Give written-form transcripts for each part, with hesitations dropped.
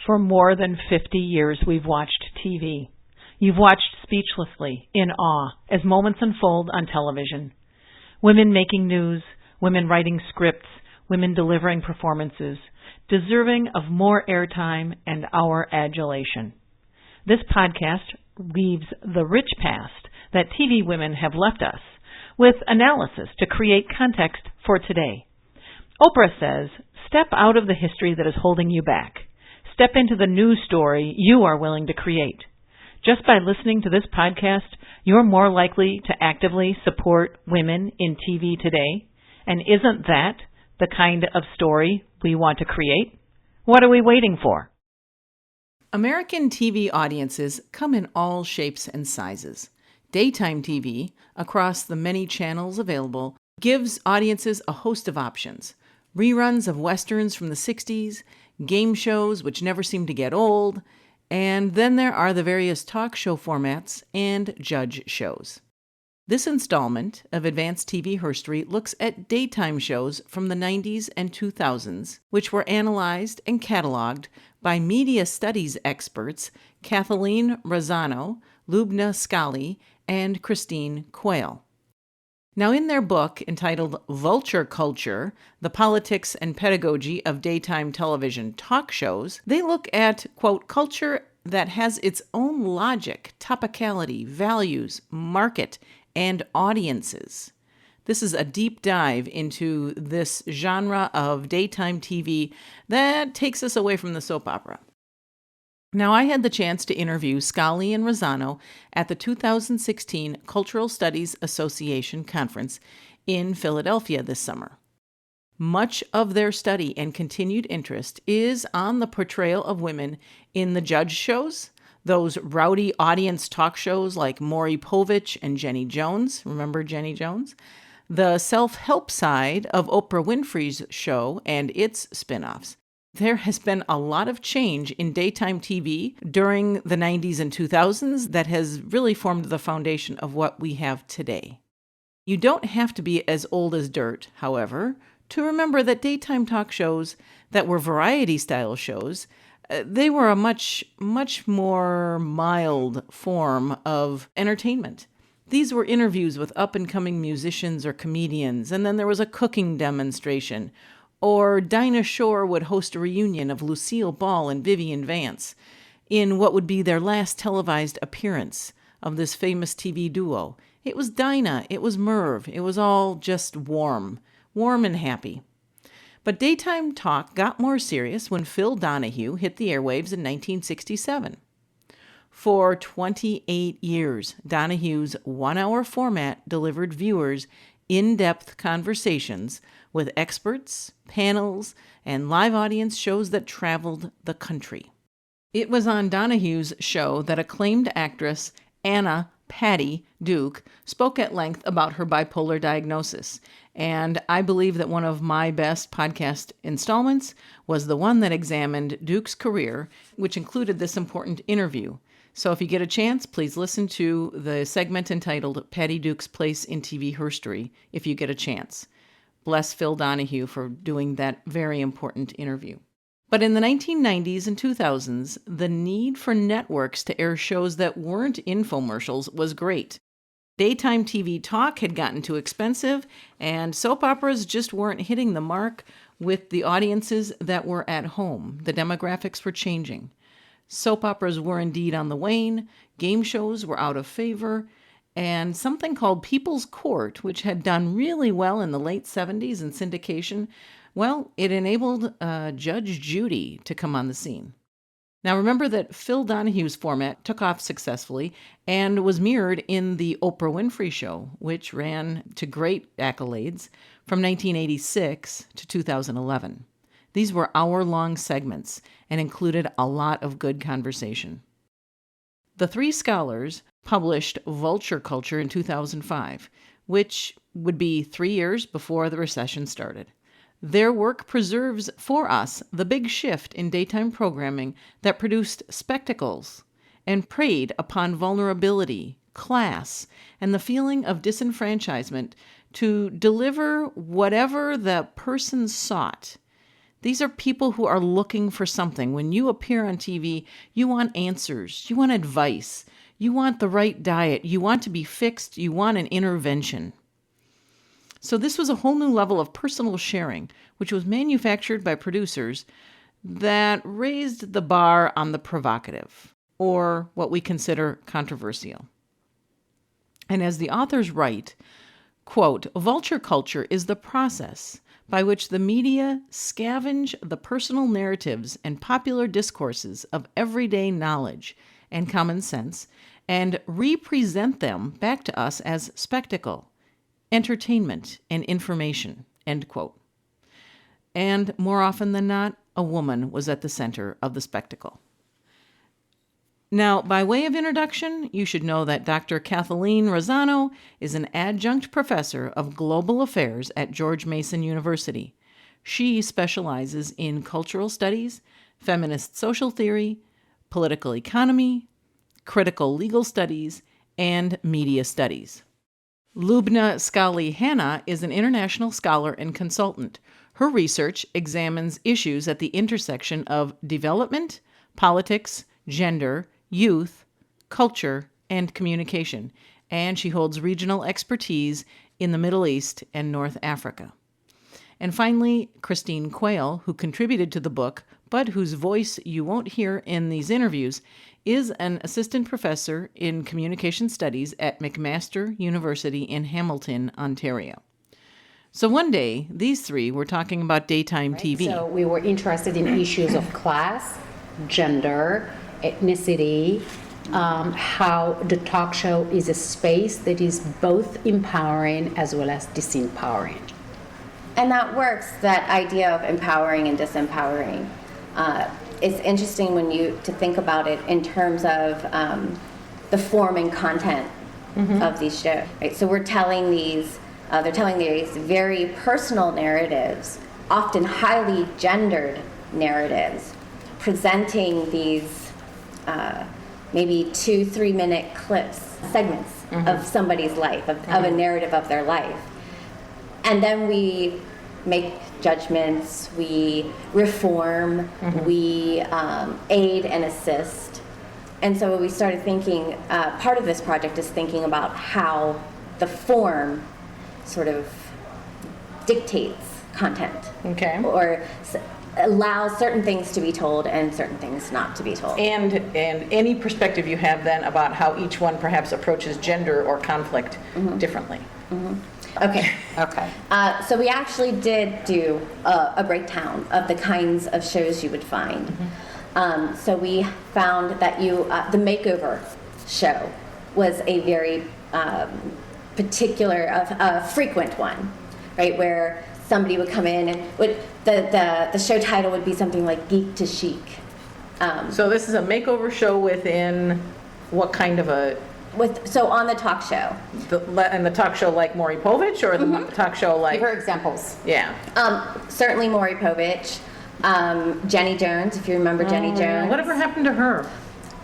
For more than 50 years, we've watched TV. You've watched speechlessly, in awe, as moments unfold on television. Women making news, women writing scripts, women delivering performances, deserving of more airtime and our adulation. This podcast weaves the rich past that TV women have left us with analysis to create context for today. Oprah says, step out of the history that is holding you back. Step into the new story you are willing to create. Just by listening to this podcast, you're more likely to actively support women in TV today. And isn't that the kind of story we want to create? What are we waiting for? American TV audiences come in all shapes and sizes. Daytime TV, across the many channels available, gives audiences a host of options. Reruns of westerns from the 60s, game shows which never seem to get old, and then there are the various talk show formats and judge shows. This installment of Advanced TV Herstory looks at daytime shows from the 90s and 2000s, which were analyzed and cataloged by media studies experts Kathalene, Razzano, Loubna, Skalli, and Christine Quayle. Now, in their book entitled Vulture Culture, The Politics and Pedagogy of Daytime Television Talk Shows, they look at, quote, culture that has its own logic, topicality, values, market, and audiences. This is a deep dive into this genre of daytime TV that takes us away from the soap opera. Now, I had the chance to interview Skalli and Razzano at the 2016 Cultural Studies Association Conference in Philadelphia this summer. Much of their study and continued interest is on the portrayal of women in the judge shows, those rowdy audience talk shows like Maury Povich and Jenny Jones. Remember Jenny Jones? The self-help side of Oprah Winfrey's show and its spin-offs. There has been a lot of change in daytime TV during the 90s and 2000s that has really formed the foundation of what we have today. You don't have to be as old as dirt, however, to remember that daytime talk shows that were variety-style shows, they were a much more mild form of entertainment. These were interviews with up-and-coming musicians or comedians, and then there was a cooking demonstration. Or Dinah Shore would host a reunion of Lucille Ball and Vivian Vance in what would be their last televised appearance of this famous TV duo. It was Dinah, it was Merv, it was all just warm and happy. But daytime talk got more serious when Phil Donahue hit the airwaves in 1967. For 28 years, Donahue's one-hour format delivered viewers in-depth conversations with experts, panels, and live audience shows that traveled the country. It was on Donahue's show that acclaimed actress Anna "Patty" Duke spoke at length about her bipolar diagnosis, and I believe that one of my best podcast installments was the one that examined Duke's career, which included this important interview. So if you get a chance, please listen to the segment entitled Patty Duke's Place in TV Herstory if you get a chance. Bless Phil Donahue for doing that very important interview. But in the 1990s and 2000s, the need for networks to air shows that weren't infomercials was great. Daytime TV talk had gotten too expensive, and soap operas just weren't hitting the mark with the audiences that were at home. The demographics were changing. Soap operas were indeed on the wane, game shows were out of favor, and something called People's Court, which had done really well in the late 70s in syndication, well, it enabled Judge Judy to come on the scene. Now remember that Phil Donahue's format took off successfully and was mirrored in the Oprah Winfrey Show, which ran to great accolades from 1986 to 2011. These were hour-long segments and included a lot of good conversation. The three scholars published Vulture Culture in 2005, which would be 3 years before the recession started. Their work preserves for us the big shift in daytime programming that produced spectacles and preyed upon vulnerability, class, and the feeling of disenfranchisement to deliver whatever the person sought. These are people who are looking for something. When you appear on TV, you want answers, you want advice, you want the right diet, you want to be fixed, you want an intervention. So this was a whole new level of personal sharing, which was manufactured by producers that raised the bar on the provocative, or what we consider controversial. And as the authors write, quote, "Vulture culture is the process by which the media scavenge the personal narratives and popular discourses of everyday knowledge and common sense and represent them back to us as spectacle, entertainment, and information," end quote. And more often than not, a woman was at the center of the spectacle. Now, by way of introduction, you should know that Dr. Kathalene Razzano is an adjunct professor of global affairs at George Mason University. She specializes in cultural studies, feminist social theory, political economy, critical legal studies, and media studies. Loubna Skalli Hanna is an international scholar and consultant. Her research examines issues at the intersection of development, politics, gender, youth, culture, and communication, and she holds regional expertise in the Middle East and North Africa. And finally, Christine Quayle, who contributed to the book, but whose voice you won't hear in these interviews, is an assistant professor in communication studies at McMaster University in Hamilton, Ontario. So one day, these three were talking about daytime TV. So we were interested in issues of class, gender, ethnicity, how the talk show is a space that is both empowering as well as disempowering. And that works, that idea of empowering and disempowering. It's interesting when to think about it in terms of the form and content of these shows. Right? So we're telling they're telling these very personal narratives, often highly gendered narratives, presenting these maybe 2-3 minute segments of somebody's life, of a narrative of their life. And then we make judgments, we reform, we aid and assist. And so we started thinking, part of this project is thinking about how the form sort of dictates content. Okay. Or allows certain things to be told and certain things not to be told. And any perspective you have then about how each one perhaps approaches gender or conflict differently. Okay. Okay. So we actually did do a breakdown of the kinds of shows you would find. So we found that the makeover show was a very particular, frequent one, right? Where somebody would come in and the show title would be something like Geek to Chic. So this is a makeover show within what kind of a... So on the talk show. And the talk show like Maury Povich, or the talk show like... Give her examples. Yeah. Certainly Maury Povich, Jenny Jones, if you remember Jenny Jones. Whatever happened to her?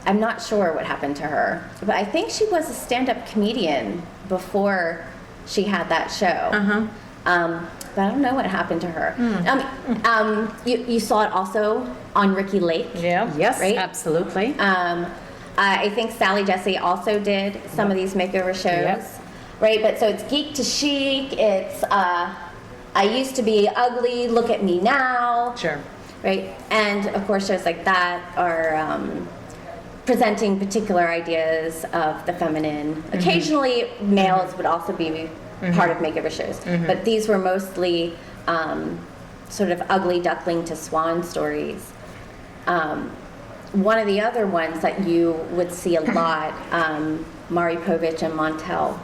I'm not sure what happened to her, but I think she was a stand-up comedian before she had that show. But I don't know what happened to her. You saw it also on Ricki Lake. Yeah. Yes, right? absolutely. I think Sally Jesse also did some of these makeover shows. Yep. Right, but so it's Geek to Chic, it's I used to be ugly, look at me now. Sure. Right, and of course shows like that are presenting particular ideas of the feminine. Occasionally males would also be part of makeover shows, but these were mostly sort of ugly duckling to swan stories. One of the other ones that you would see a lot, Maury Povich and Montel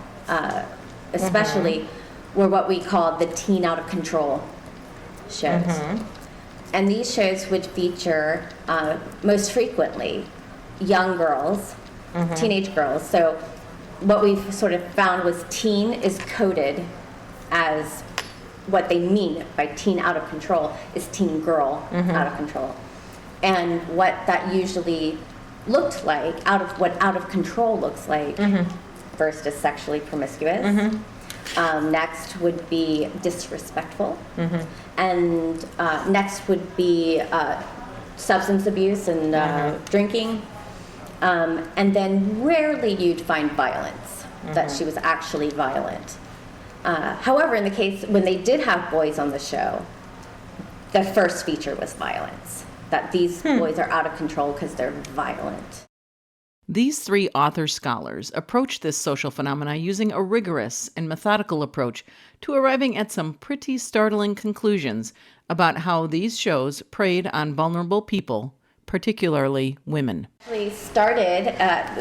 especially, were what we called the teen out of control shows. And these shows would feature most frequently young girls, teenage girls. So what we've sort of found was teen is coded as what they mean by teen out of control is teen girl out of control. And what that usually looked like, what out of control looks like, first is sexually promiscuous, Next would be disrespectful. And next would be substance abuse and drinking. And then rarely you'd find violence, that she was actually violent. However, in the case when they did have boys on the show, the first feature was violence, that these boys are out of control because they're violent. These three author-scholars approach this social phenomena using a rigorous and methodical approach to arriving at some pretty startling conclusions about how these shows preyed on vulnerable people, particularly women. We started,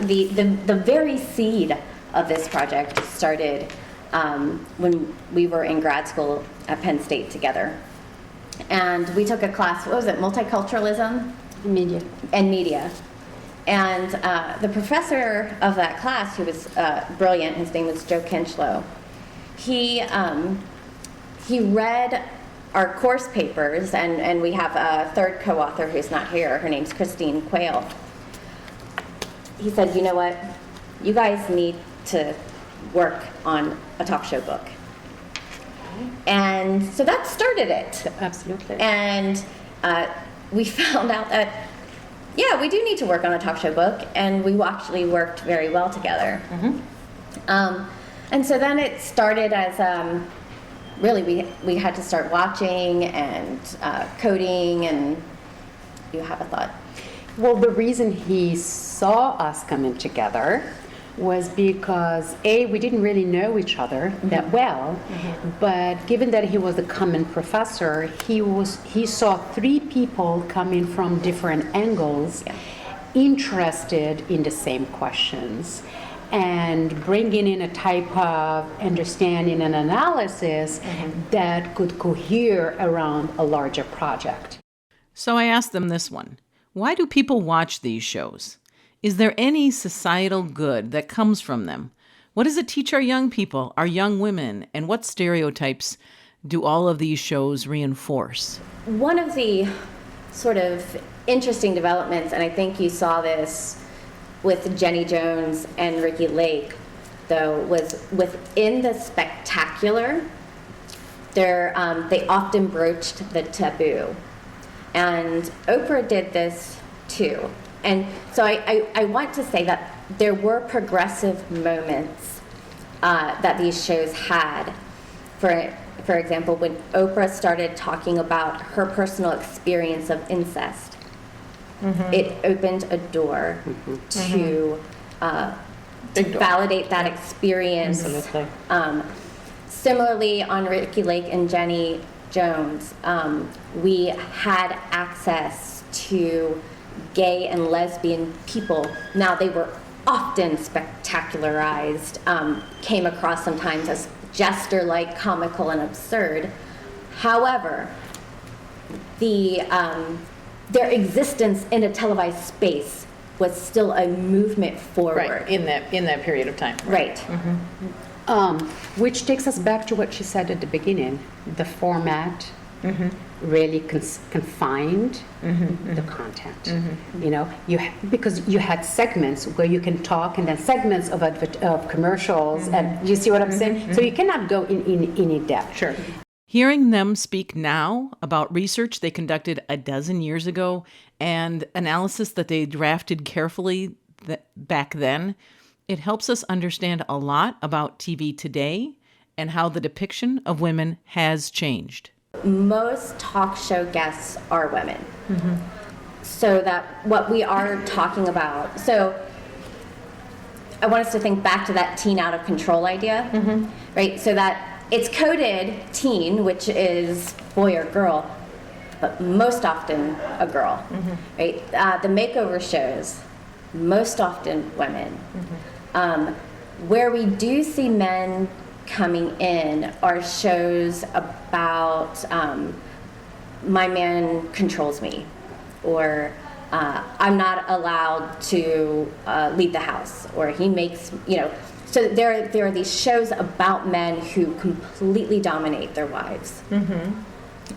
the very seed of this project started when we were in grad school at Penn State together. And we took a class, what was it, multiculturalism? Media. And media. And the professor of that class, who was brilliant, his name was Joe Kinchlow, he read our course papers, and we have a third co-author who's not here. Her name's Christine Quayle. He said, you know what, you guys need to work on a talk show book. And so that started it. Absolutely. And we found out that, yeah, we do need to work on a talk show book, and we actually worked very well together. And so then it started as really we had to start watching and coding, and you have a thought. Well, the reason he saw us coming together was because we didn't really know each other that well, but given that he was a common professor, he saw three people coming from different angles, interested in the same questions, and bringing in a type of understanding and analysis that could cohere around a larger project. So I asked them this one: why do people watch these shows? Is there any societal good that comes from them? What does it teach our young people, our young women, and what stereotypes do all of these shows reinforce? One of the sort of interesting developments, and I think you saw this with Jenny Jones and Ricky Lake, though, was within the spectacular, they often broached the taboo. And Oprah did this too. And so I want to say that there were progressive moments that these shows had. For example, when Oprah started talking about her personal experience of incest, it opened a door to validate that experience. Absolutely. Similarly, on Ricky Lake and Jenny Jones, we had access to gay and lesbian people. Now, they were often spectacularized, came across sometimes as jester-like, comical, and absurd. However, their existence in a televised space was still a movement forward. Right, in that period of time. Right. Which takes us back to what she said at the beginning. The format really confined the content. You know, because you had segments where you can talk, and then segments of commercials, and you see what I'm saying? So you cannot go in depth. Sure. Hearing them speak now about research they conducted a dozen years ago and analysis that they drafted carefully back then, it helps us understand a lot about TV today and how the depiction of women has changed. Most talk show guests are women. So that what we are talking about, so I want us to think back to that teen out of control idea, right? So that it's coded teen, which is boy or girl, but most often a girl, right? The makeover shows, most often women. Where we do see men coming in are shows about my man controls me, or I'm not allowed to leave the house, or he makes, so there are these shows about men who completely dominate their wives.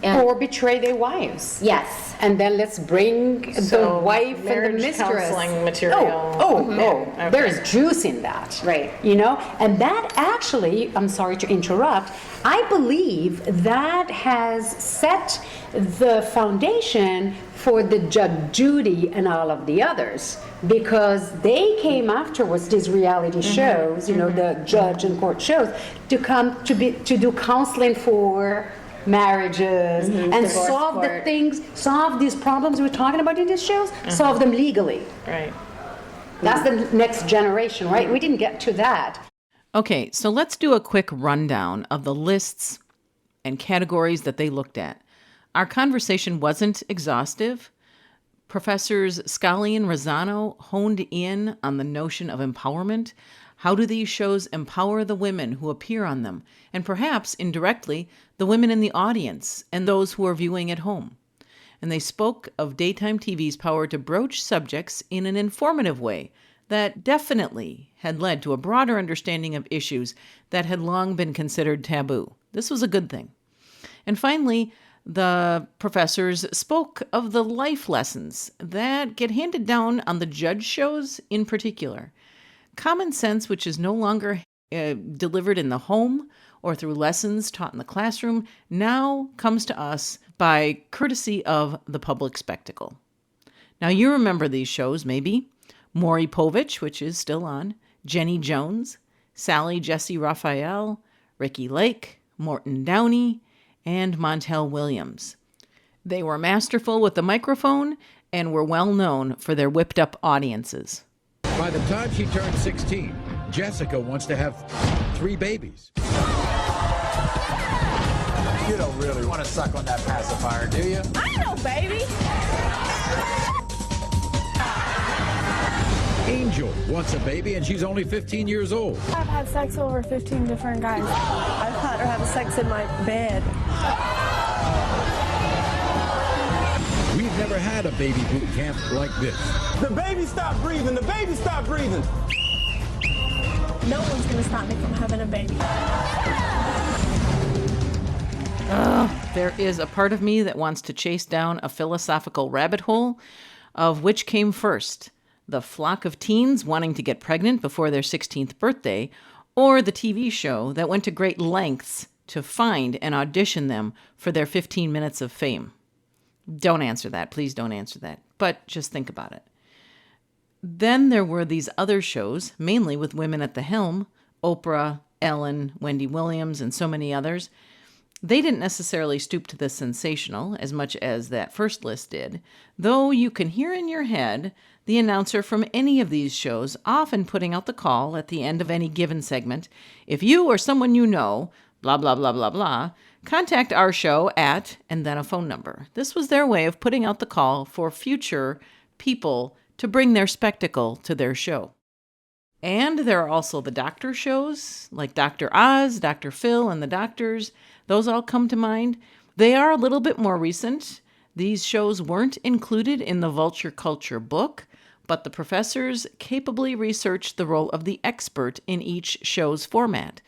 Or betray their wives. Yes. And then let's bring the wife and the marriage mistress. counseling material. Okay. There's juice in that. Right. You know, and that actually, I'm sorry to interrupt, I believe that has set the foundation for the Judge Judy and all of the others, because they came afterwards, these reality shows, you know, the judge and court shows, to do counseling for marriages and Divorce solve the court. things, solve these problems we're talking about in these shows, solve them legally. Right. That's the next generation, right? We didn't get to that. Okay, so let's do a quick rundown of the lists and categories that they looked at. Our conversation wasn't exhaustive. Professors Skalli and Razzano honed in on the notion of empowerment. How do these shows empower the women who appear on them, and perhaps indirectly, the women in the audience and those who are viewing at home? And they spoke of daytime TV's power to broach subjects in an informative way that definitely had led to a broader understanding of issues that had long been considered taboo. This was a good thing. And finally, the professors spoke of the life lessons that get handed down on the judge shows in particular. Common sense, which is no longer delivered in the home or through lessons taught in the classroom, now comes to us by courtesy of the public spectacle. Now, you remember these shows, maybe. Maury Povich, which is still on, Jenny Jones, Sally Jesse Raphael, Ricky Lake, Morton Downey, and Montel Williams. They were masterful with the microphone and were well known for their whipped-up audiences. By the time she turned 16, Jessica wants to have 3 babies. You don't really want to suck on that pacifier, do you? I ain't no baby. Angel wants a baby, and she's only 15 years old. I've had sex with over 15 different guys. I've had her have sex in my bed. We've never had a baby boot camp like this. The baby stopped breathing. The baby stopped breathing. No one's gonna stop me from having a baby. There is a part of me that wants to chase down a philosophical rabbit hole of which came first, the flock of teens wanting to get pregnant before their 16th birthday, or the TV show that went to great lengths to find and audition them for their 15 minutes of fame. Don't answer that. Please don't answer that. But just think about it. Then there were these other shows, mainly with women at the helm, Oprah, Ellen, Wendy Williams, and so many others. They didn't necessarily stoop to the sensational as much as that first list did, though you can hear in your head the announcer from any of these shows often putting out the call at the end of any given segment, if you or someone you know, blah, blah, blah, blah, blah, contact our show at, and then a phone number. This was their way of putting out the call for future people to bring their spectacle to their show. And there are also the doctor shows, like Dr. Oz, Dr. Phil, and the Doctors. Those all come to mind. They are a little bit more recent. These shows weren't included in the Vulture Culture book, but the professors capably researched the role of the expert in each show's format.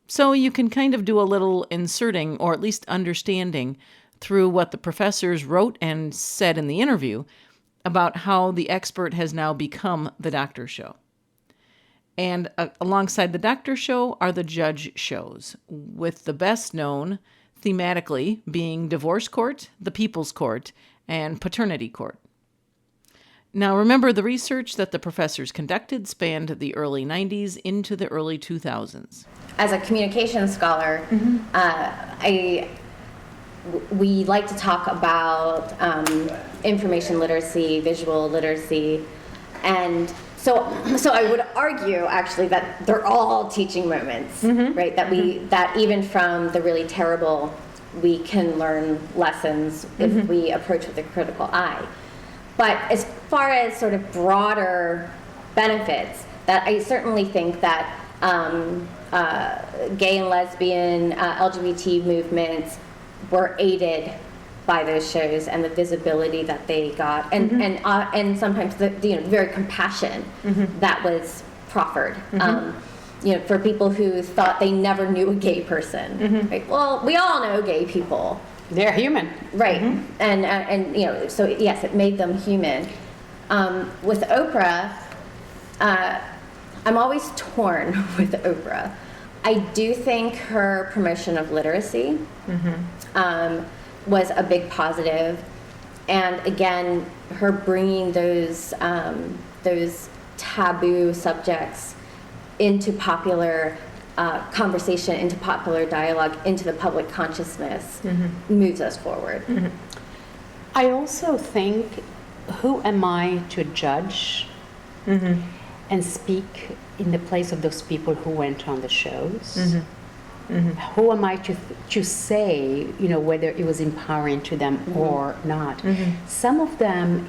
So you can kind of do a little inserting, or at least understanding, through what the professors wrote and said in the interview about how the expert has now become the doctor show. And alongside the doctor show are the judge shows, with the best known thematically being divorce court, the people's court, and paternity court. Now remember, the research that the professors conducted spanned the early 90s into the early 2000s. As a communications scholar, we like to talk about information literacy, visual literacy, and so I would argue actually that they're all teaching moments, right? That even from the really terrible, we can learn lessons if we approach with a critical eye. But as far as sort of broader benefits, that I certainly think that gay and lesbian, LGBT movements were aided by those shows and the visibility that they got, and sometimes the very compassion that was proffered. For people who thought they never knew a gay person. Right? Well, we all know gay people, They're human. Right. And you know, so yes, it made them human. With Oprah, I'm always torn with Oprah. I do think her promotion of literacy was a big positive, and again, her bringing those taboo subjects into popular conversation, into popular dialogue, into the public consciousness moves us forward. I also think, who am I to judge and speak in the place of those people who went on the shows? Who am I to say, you know, whether it was empowering to them or not? Some of them,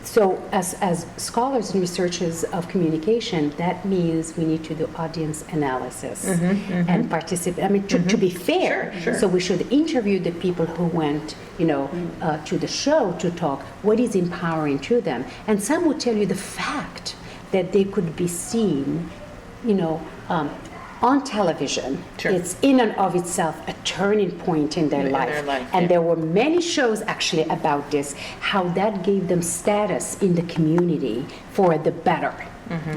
so as scholars and researchers of communication, that means we need to do audience analysis and participate. I mean, to be fair, so we should interview the people who went, you know, to the show to talk. What is empowering to them? And some would tell you the fact that they could be seen, you know, on television. It's in and of itself a turning point in their life. And there were many shows actually about this, how that gave them status in the community for the better.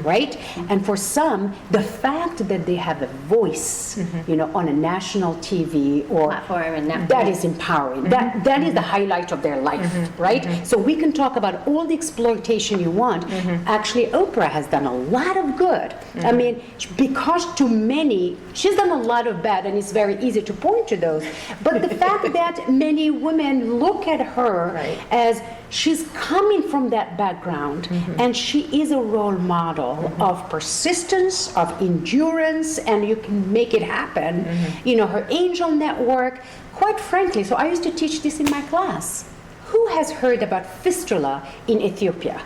Right? And for some, the fact that they have a voice, you know, on a national TV or platform, and that is empowering. That is the highlight of their life, right? So we can talk about all the exploitation you want. Actually, Oprah has done a lot of good. I mean, because to many, she's done a lot of bad, and it's very easy to point to those. But the fact that many women look at her as she's coming from that background, and she is a role model of persistence, of endurance, and you can make it happen. You know, her angel network, quite frankly, so I used to teach this in my class. Who has heard about fistula in Ethiopia?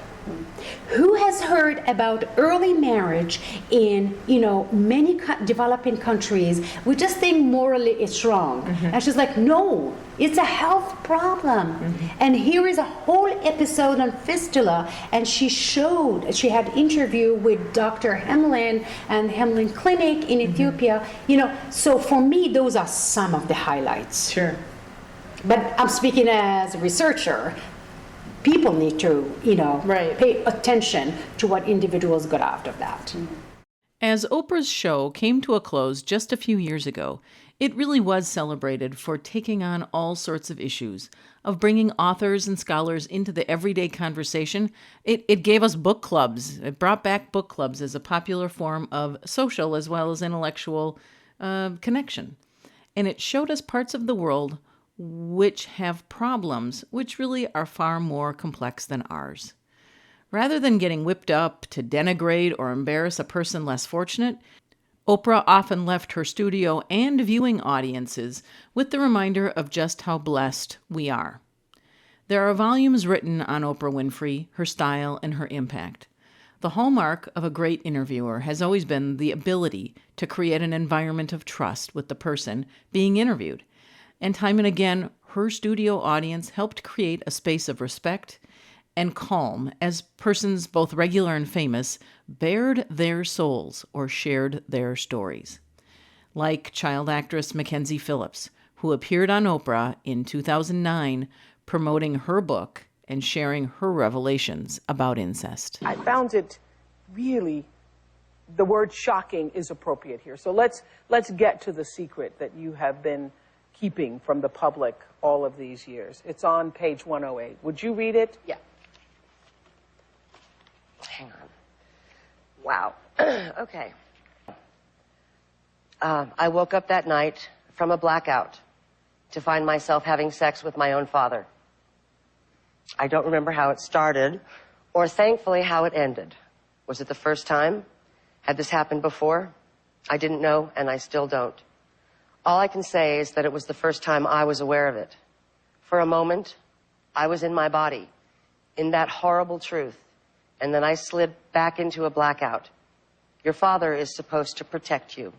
Who has heard about early marriage in, you know, many developing countries? We just think morally it's wrong. And she's like, no, it's a health problem. And here is a whole episode on fistula. And she had interview with Dr. Hemlin and Hemlin Clinic in Ethiopia. You know, so for me, those are some of the highlights. But I'm speaking as a researcher. People need to, you know, pay attention to what individuals got out of that. As Oprah's show came to a close just a few years ago, it really was celebrated for taking on all sorts of issues, of bringing authors and scholars into the everyday conversation. It gave us book clubs. It brought back book clubs as a popular form of social as well as intellectual connection. And it showed us parts of the world which have problems which really are far more complex than ours. Rather than getting whipped up to denigrate or embarrass a person less fortunate, Oprah often left her studio and viewing audiences with the reminder of just how blessed we are. There are volumes written on Oprah Winfrey, her style, and her impact. The hallmark of a great interviewer has always been the ability to create an environment of trust with the person being interviewed. And time and again, her studio audience helped create a space of respect and calm as persons, both regular and famous, bared their souls or shared their stories. Like child actress Mackenzie Phillips, who appeared on Oprah in 2009 promoting her book and sharing her revelations about incest. I found it really, the word shocking is appropriate here. So let's get to the secret that you have been keeping from the public all of these years. It's on page 108. Would you read it? Yeah. Hang on. Wow. Okay. I woke up that night from a blackout to find myself having sex with my own father. I don't remember how it started, or thankfully how it ended. Was it the first time? Had this happened before? I didn't know, and I still don't. All I can say is that it was the first time I was aware of it. For a moment, I was in my body, in that horrible truth, and then I slid back into a blackout. Your father is supposed to protect you.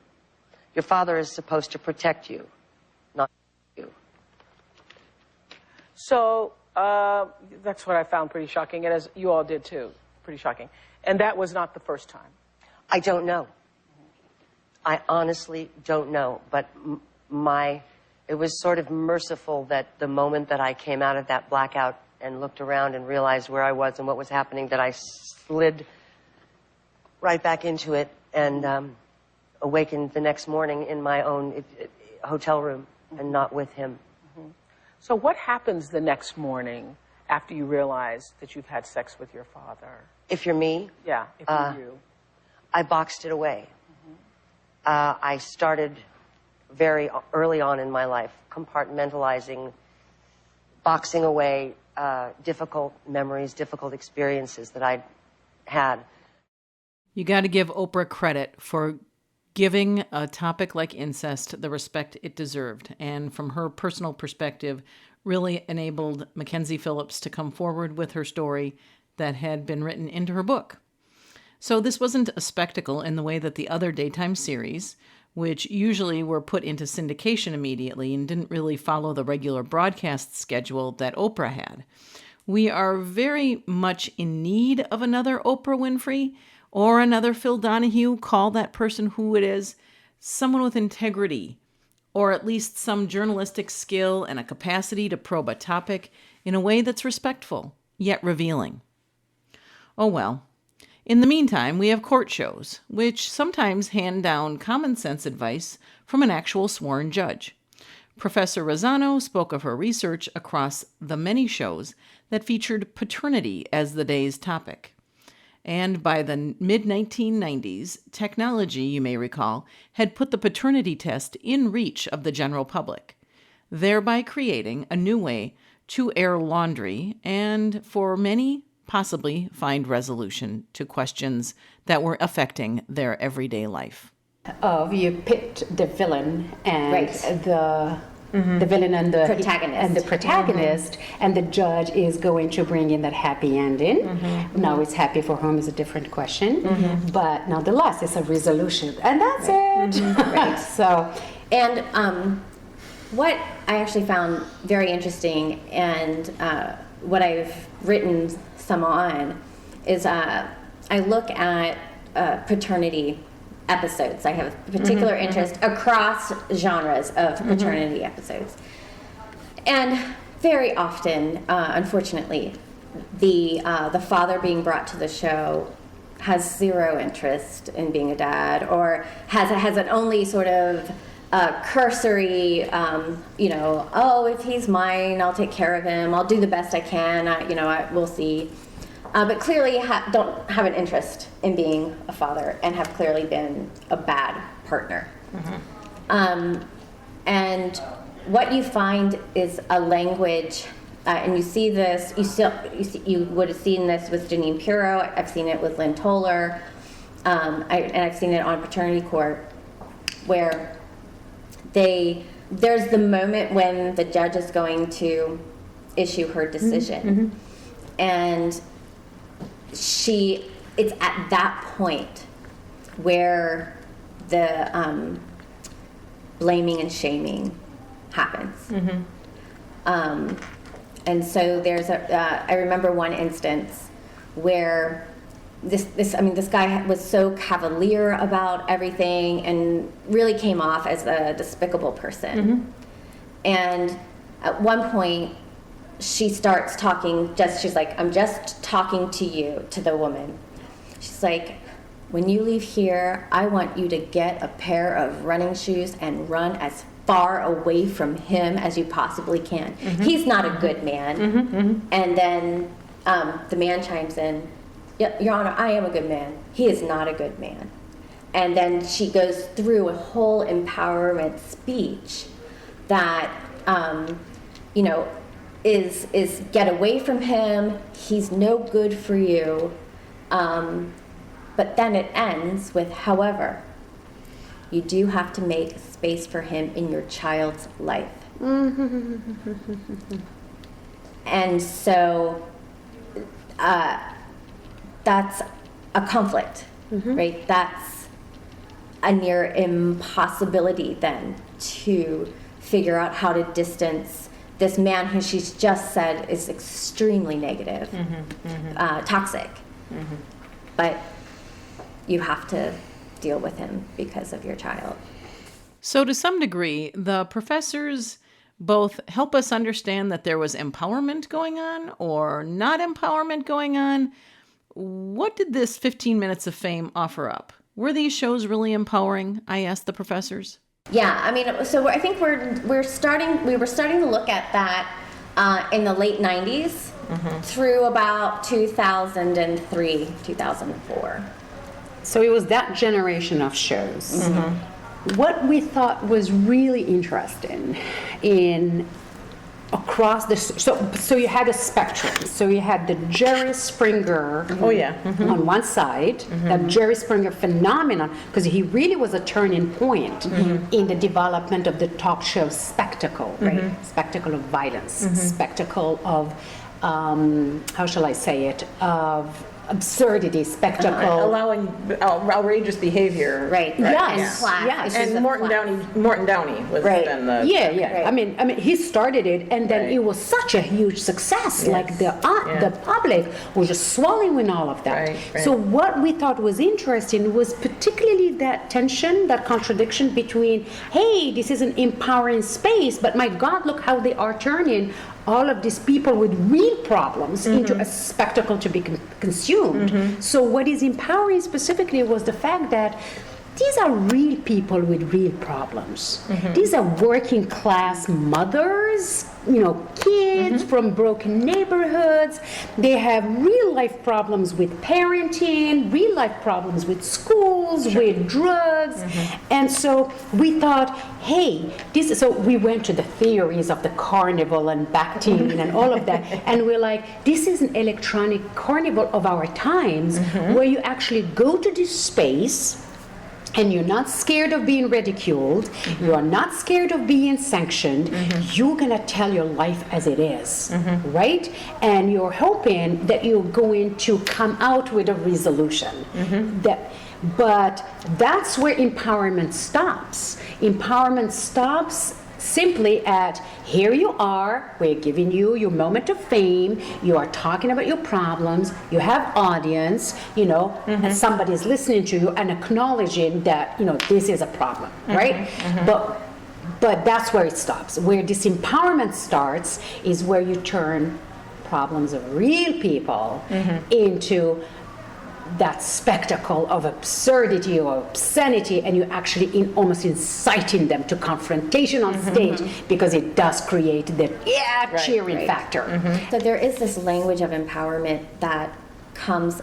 Your father is supposed to protect you, not you. So that's what I found pretty shocking, and as you all did too, pretty shocking. And that was not the first time. I don't know. I honestly don't know, but It was sort of merciful that the moment that I came out of that blackout and looked around and realized where I was and what was happening, that I slid right back into it and awakened the next morning in my own hotel room and not with him. So what happens the next morning after you realize that you've had sex with your father? If you're me? Yeah, if you're you. I boxed it away. I started very early on in my life compartmentalizing, boxing away difficult memories, difficult experiences that I'd had. You got to give Oprah credit for giving a topic like incest the respect it deserved, and from her personal perspective, really enabled Mackenzie Phillips to come forward with her story that had been written into her book. So this wasn't a spectacle in the way that the other daytime series, which usually were put into syndication immediately and didn't really follow the regular broadcast schedule that Oprah had. We are very much in need of another Oprah Winfrey or another Phil Donahue, call that person who it is, someone with integrity, or at least some journalistic skill and a capacity to probe a topic in a way that's respectful, yet revealing. Oh well. In the meantime, we have court shows, which sometimes hand down common sense advice from an actual sworn judge. Professor Razzano spoke of her research across the many shows that featured paternity as the day's topic. And by the mid-1990s, technology, you may recall, had put the paternity test in reach of the general public, thereby creating a new way to air laundry and, for many, possibly find resolution to questions that were affecting their everyday life. You picked the villain and Right. the villain and the Protagonist. and the judge is going to bring in that happy ending. Now it's happy for whom is a different question, but nonetheless it's a resolution, and that's it. Right. So, And what I actually found very interesting, and what I've written some on, is I look at paternity episodes. I have a particular interest across genres of paternity episodes. And very often, unfortunately, the father being brought to the show has zero interest in being a dad, or has an only sort of cursory, oh, if he's mine, I'll take care of him. I'll do the best I can. We'll see. But clearly don't have an interest in being a father and have clearly been a bad partner. And what you find is a language, and you see this, you would have seen this with Janine Pirro. I've seen it with Lynn Toller, and I've seen it on Paternity Court, where there's the moment when the judge is going to issue her decision, and it's at that point where the blaming and shaming happens. And so there's I remember one instance where this guy was so cavalier about everything and really came off as a despicable person. And at one point, she starts talking, she's like, I'm just talking to you, to the woman. She's like, when you leave here, I want you to get a pair of running shoes and run as far away from him as you possibly can. He's not a good man. And then the man chimes in, Your Honor, I am a good man. He is not a good man. And then she goes through a whole empowerment speech that, is get away from him, he's no good for you. But then it ends with, however, you do have to make space for him in your child's life. And so that's a conflict, right? That's a near impossibility then to figure out how to distance this man who she's just said is extremely negative, toxic. But you have to deal with him because of your child. So to some degree, the professors both help us understand that there was empowerment going on or not empowerment going on. What did this 15 Minutes of Fame offer up? Were these shows really empowering? I asked the professors. Yeah, I mean, so I think we were starting to look at that in the late 90s through about 2003, 2004. So it was that generation of shows. What we thought was really interesting in across the so you had a spectrum. So you had the Jerry Springer on one side, that Jerry Springer phenomenon, because he really was a turning point in the development of the talk show spectacle, right? Spectacle of violence, spectacle of how shall I say it, of absurdity, spectacle, allowing outrageous behavior, right? Yes, Class. And Morton Downey was then the Right. I mean, he started it, and then it was such a huge success. Like the public was just swallowing with all of that. Right. So what we thought was interesting was particularly that tension, that contradiction between, hey, this is an empowering space, but my God, look how they are turning all of these people with real problems into a spectacle to be consumed. So what is empowering specifically was the fact that these are real people with real problems. These are working class mothers, kids from broken neighborhoods. They have real life problems with parenting, real life problems with schools, with drugs. And so we thought, hey, so we went to the theories of the carnival and Bakhtin and all of that. And we're like, this is an electronic carnival of our times where you actually go to this space and you're not scared of being ridiculed, you are not scared of being sanctioned, you're gonna tell your life as it is, right? And you're hoping that you're going to come out with a resolution. But that's where empowerment stops. Empowerment stops simply at, here you are, we're giving you your moment of fame, you are talking about your problems, you have audience, and somebody's listening to you and acknowledging that, this is a problem, right? But that's where it stops. Where disempowerment starts is where you turn problems of real people into that spectacle of absurdity or obscenity, and you actually almost inciting them to confrontation on stage, because it does create the cheering factor. So there is this language of empowerment that comes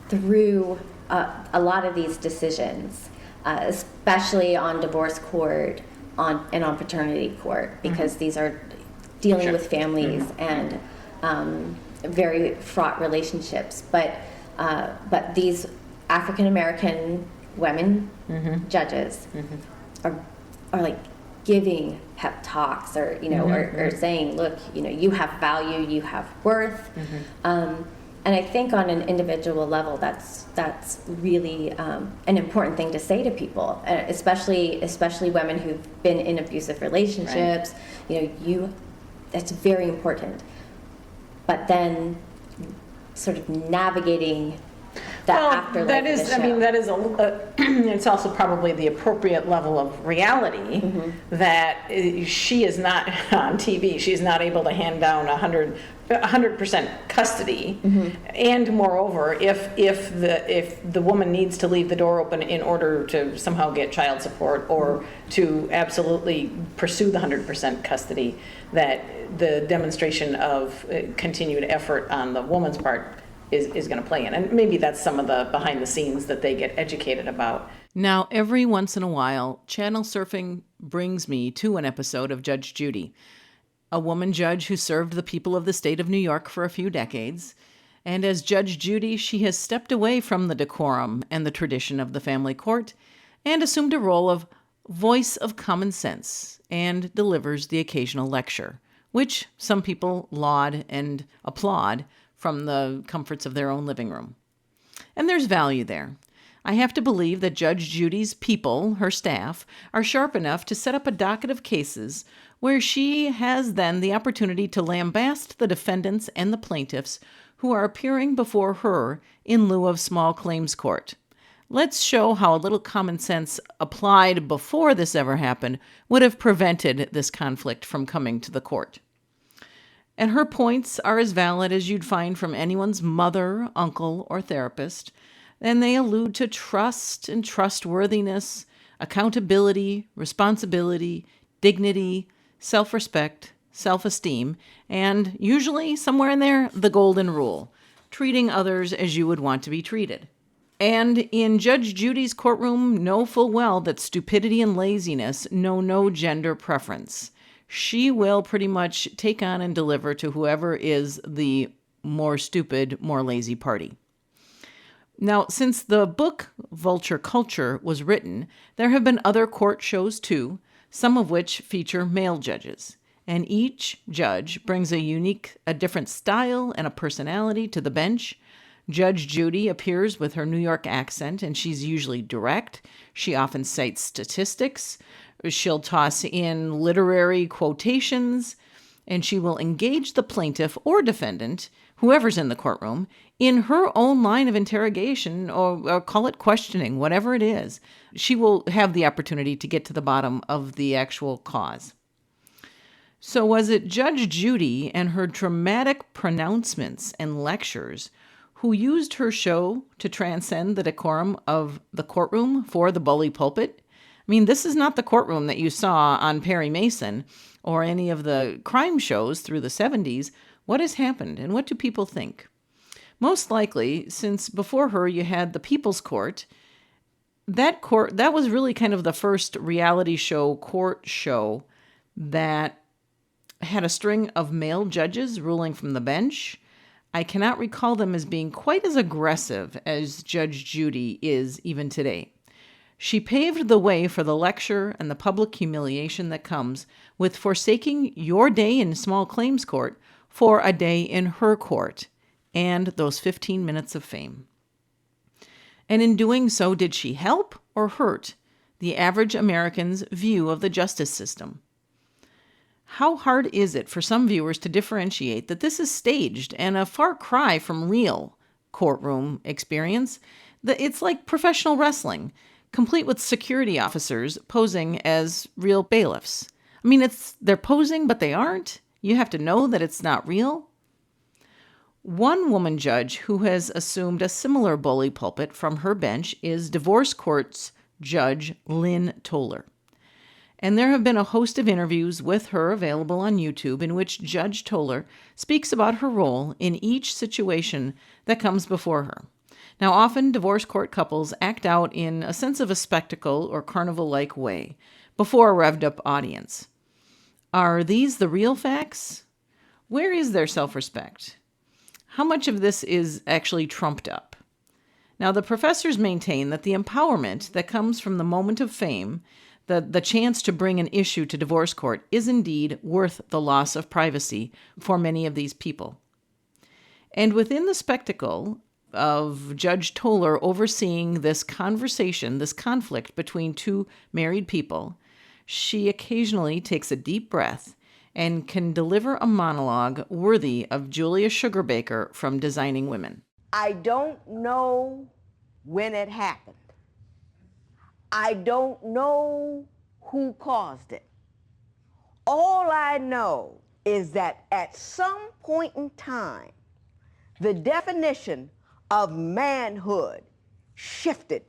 through a lot of these decisions, especially on divorce court and on paternity court, because these are dealing with families and very fraught relationships. But these African American women judges are like giving pep talks, or or saying, look, you have value, you have worth, and I think on an individual level, that's really an important thing to say to people, especially women who've been in abusive relationships. That's very important. But then, sort of navigating that afterlife. That is, it's also probably the appropriate level of reality that she is not on TV. She's not able to hand down 100% custody, and moreover, if the woman needs to leave the door open in order to somehow get child support or to absolutely pursue the 100% custody, that the demonstration of continued effort on the woman's part is going to play in. And maybe that's some of the behind the scenes that they get educated about. Now, every once in a while, channel surfing brings me to an episode of Judge Judy, a woman judge who served the people of the state of New York for a few decades. And as Judge Judy, she has stepped away from the decorum and the tradition of the family court and assumed a role of voice of common sense and delivers the occasional lecture, which some people laud and applaud from the comforts of their own living room. And there's value there. I have to believe that Judge Judy's people, her staff, are sharp enough to set up a docket of cases where she has then the opportunity to lambaste the defendants and the plaintiffs who are appearing before her in lieu of small claims court. Let's show how a little common sense applied before this ever happened would have prevented this conflict from coming to the court. And her points are as valid as you'd find from anyone's mother, uncle, or therapist, and they allude to trust and trustworthiness, accountability, responsibility, dignity, self-respect, self-esteem, and usually somewhere in there, the golden rule, treating others as you would want to be treated. And in Judge Judy's courtroom, know full well that stupidity and laziness know no gender preference. She will pretty much take on and deliver to whoever is the more stupid, more lazy party. Now, since the book Vulture Culture was written, there have been other court shows too, some of which feature male judges. And each judge brings a different style and a personality to the bench. Judge Judy appears with her New York accent, and she's usually direct. She often cites statistics. She'll toss in literary quotations, and she will engage the plaintiff or defendant, whoever's in the courtroom, in her own line of interrogation, or call it questioning, whatever it is. She will have the opportunity to get to the bottom of the actual cause. So was it Judge Judy and her dramatic pronouncements and lectures who used her show to transcend the decorum of the courtroom for the bully pulpit? I mean, this is not the courtroom that you saw on Perry Mason or any of the crime shows through the 70s. What has happened, and what do people think? Most likely, since before her you had the People's Court, that was really kind of the first reality show, court show, that had a string of male judges ruling from the bench. I cannot recall them as being quite as aggressive as Judge Judy is even today. She paved the way for the lecture and the public humiliation that comes with forsaking your day in small claims court for a day in her court and those 15 minutes of fame. And in doing so, did she help or hurt the average American's view of the justice system? How hard is it for some viewers to differentiate that this is staged and a far cry from real courtroom experience? It's like professional wrestling, complete with security officers posing as real bailiffs. I mean, they're posing, but they aren't. You have to know that it's not real. One woman judge who has assumed a similar bully pulpit from her bench is divorce court's Judge Lynn Toler. And there have been a host of interviews with her available on YouTube in which Judge Toler speaks about her role in each situation that comes before her. Now, often divorce court couples act out in a sense of a spectacle or carnival-like way before a revved-up audience. Are these the real facts? Where is their self-respect? How much of this is actually trumped up? Now, the professors maintain that the empowerment that comes from the moment of fame, the chance to bring an issue to divorce court, is indeed worth the loss of privacy for many of these people. And within the spectacle of Judge Toler overseeing this conversation, this conflict between two married people, she occasionally takes a deep breath and can deliver a monologue worthy of Julia Sugarbaker from Designing Women. I don't know when it happened. I don't know who caused it. All I know is that at some point in time, the definition of manhood shifted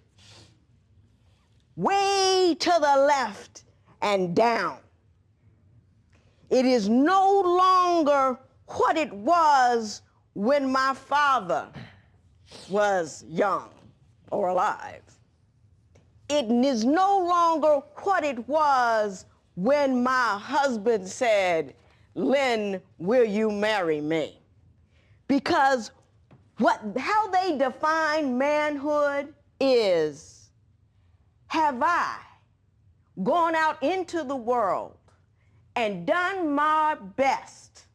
way to the left and down. It is no longer what it was when my father was young or alive. It is no longer what it was when my husband said, "Lynn, will you marry me?" Because how they define manhood is, have I gone out into the world and done my best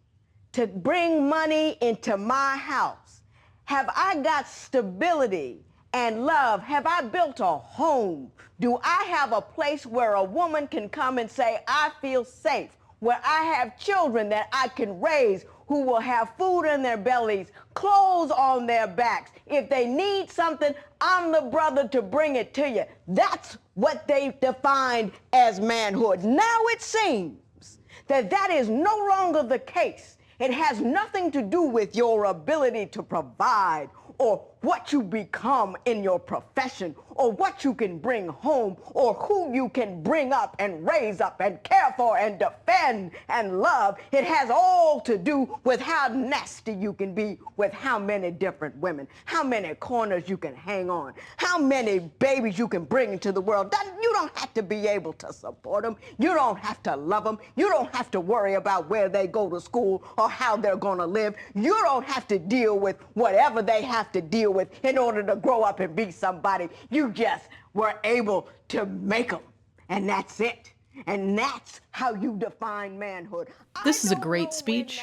to bring money into my house? Have I got stability and love? Have I built a home? Do I have a place where a woman can come and say, I feel safe, where I have children that I can raise who will have food in their bellies, clothes on their backs. If they need something, I'm the brother to bring it to you. That's what they defined as manhood. Now it seems that is no longer the case. It has nothing to do with your ability to provide or what you become in your profession or what you can bring home or who you can bring up and raise up and care for and defend and love. It has all to do with how nasty you can be with how many different women, how many corners you can hang on, how many babies you can bring into the world. You don't have to be able to support them. You don't have to love them. You don't have to worry about where they go to school or how they're going to live. You don't have to deal with whatever they have to deal with in order to grow up and be somebody. You just were able to make them, and that's it. And that's how you define manhood. This is a great speech,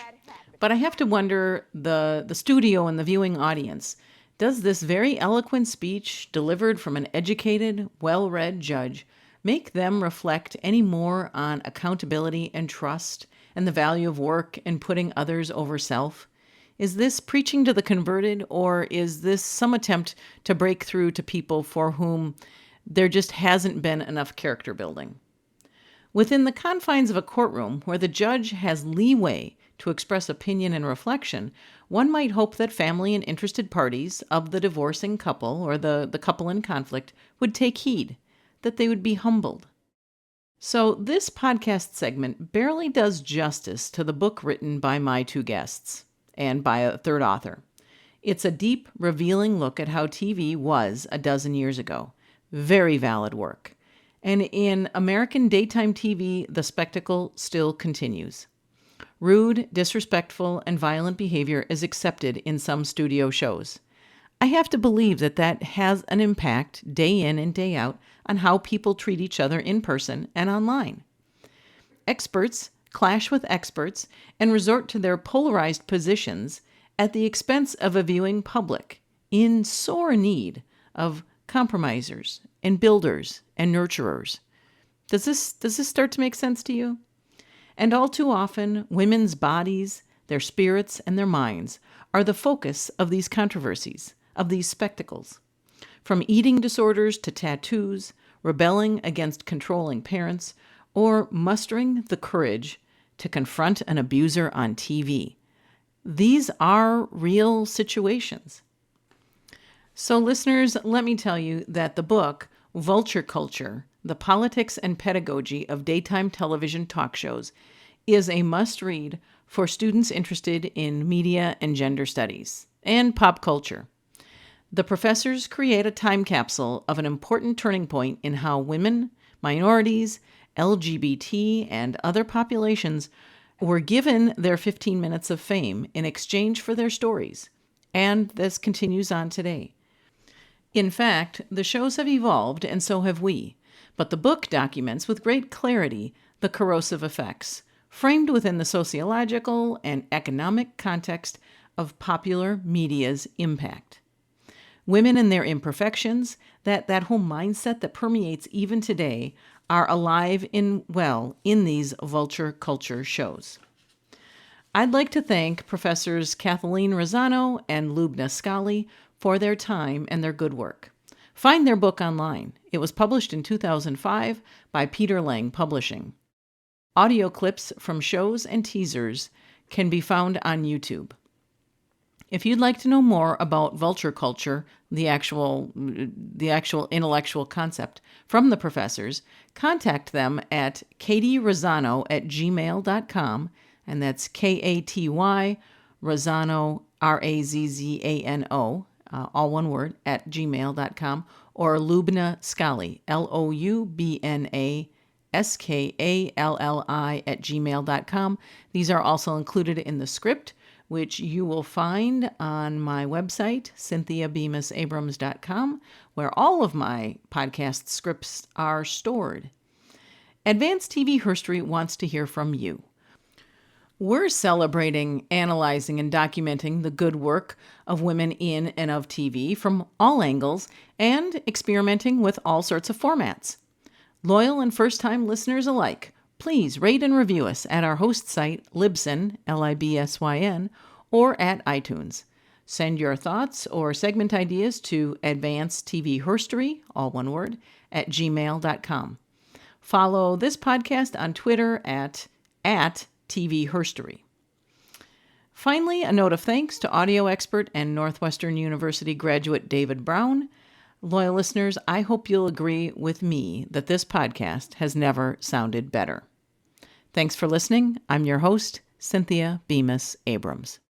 but I have to wonder, the studio and the viewing audience, does this very eloquent speech delivered from an educated, well-read judge make them reflect any more on accountability and trust and the value of work and putting others over self? Is this preaching to the converted, or is this some attempt to break through to people for whom there just hasn't been enough character building? Within the confines of a courtroom where the judge has leeway to express opinion and reflection, one might hope that family and interested parties of the divorcing couple or the couple in conflict would take heed, that they would be humbled. So this podcast segment barely does justice to the book written by my two guests and by a third author. It's a deep, revealing look at how TV was a dozen years ago. Very valid work. And in American daytime TV, the spectacle still continues. Rude, disrespectful, and violent behavior is accepted in some studio shows. I have to believe that has an impact day in and day out on how people treat each other in person and online. Experts clash with experts and resort to their polarized positions at the expense of a viewing public in sore need of compromisers and builders and nurturers. Does this start to make sense to you? And all too often, women's bodies, their spirits, and their minds are the focus of these controversies, of these spectacles. From eating disorders to tattoos, rebelling against controlling parents, or mustering the courage to confront an abuser on TV. These are real situations. So listeners, let me tell you that the book, Vulture Culture, The Politics and Pedagogy of Daytime Television Talk Shows, is a must-read for students interested in media and gender studies and pop culture. The professors create a time capsule of an important turning point in how women, minorities, LGBT, and other populations were given their 15 minutes of fame in exchange for their stories, and this continues on today. In fact, the shows have evolved, and so have we, but the book documents with great clarity the corrosive effects, framed within the sociological and economic context of popular media's impact. Women and their imperfections, that whole mindset that permeates even today, are alive in these Vulture Culture shows. I'd like to thank Professors Kathalene Razzano and Loubna Skalli for their time and their good work. Find their book online. It was published in 2005 by Peter Lang Publishing. Audio clips from shows and teasers can be found on YouTube. If you'd like to know more about vulture culture, the actual intellectual concept from the professors, contact them at katierazano@gmail.com, and that's Katy Razzano, Razzano, all one word, at gmail.com, or Loubna Skalli, Loubna Skalli at gmail.com. These are also included in the script, which you will find on my website, cynthiabemisabrams.com, where all of my podcast scripts are stored. Advanced TV Herstory wants to hear from you. We're celebrating, analyzing, and documenting the good work of women in and of TV from all angles and experimenting with all sorts of formats. Loyal and first-time listeners alike Please rate and review us at our host site, Libsyn, Libsyn, or at iTunes. Send your thoughts or segment ideas to advancedtvherstory, all one word, at gmail.com. Follow this podcast on Twitter at TVHerstory. Finally, a note of thanks to audio expert and Northwestern University graduate David Brown. Loyal listeners, I hope you'll agree with me that this podcast has never sounded better. Thanks for listening. I'm your host, Cynthia Bemis Abrams.